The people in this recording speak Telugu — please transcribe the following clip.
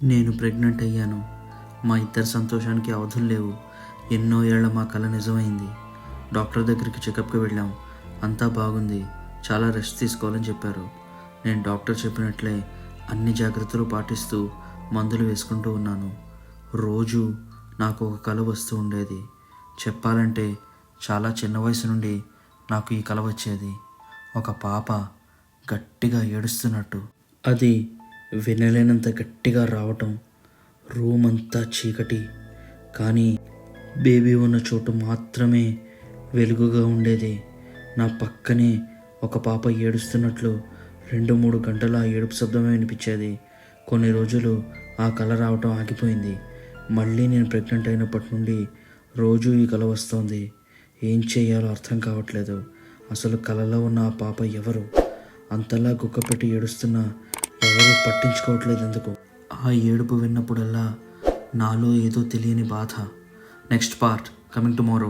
నేను ప్రెగ్నెంట్ అయ్యాను. మా ఇద్దరి సంతోషానికి అవధులు లేవు. ఎన్నో ఏళ్ల మా కల నిజమైంది. డాక్టర్ దగ్గరికి చెకప్కి వెళ్ళాం. అంతా బాగుంది. చాలా రెస్ట్ తీసుకోవాలని చెప్పారు. నేను డాక్టర్ చెప్పినట్లే అన్ని జాగ్రత్తలు పాటిస్తూ మందులు వేసుకుంటూ ఉన్నాను. రోజు నాకు ఒక కల వస్తూ ఉండేది. చెప్పాలంటే చాలా చిన్న వయసు నుండి నాకు ఈ కల వచ్చేది. ఒక పాప గట్టిగా ఏడుస్తున్నట్టు. అది వినలేనంత గట్టిగా రావటం. రూమ్ అంతా చీకటి, కానీ బేబీ ఉన్న చోటు మాత్రమే వెలుగుగా ఉండేది. నా పక్కనే ఒక పాప ఏడుస్తున్నట్లు 2-3 గంటల ఆ ఏడుపు శబ్దమే వినిపించేది. కొన్ని రోజులు ఆ కల రావటం ఆగిపోయింది. మళ్ళీ నేను ప్రెగ్నెంట్ అయినప్పటి నుండి రోజు ఈ కల వస్తోంది. ఏం చేయాలో అర్థం కావట్లేదు. అసలు కలలో ఉన్న ఆ పాప ఎవరు? అంతలా గుక్కపెట్టి ఏడుస్తున్నా ఎవరూ పట్టించుకోవట్లేదు ఎందుకు? ఆ ఏడుపు విన్నప్పుడల్లా నాలో ఏదో తెలియని బాధ. Next part coming tomorrow.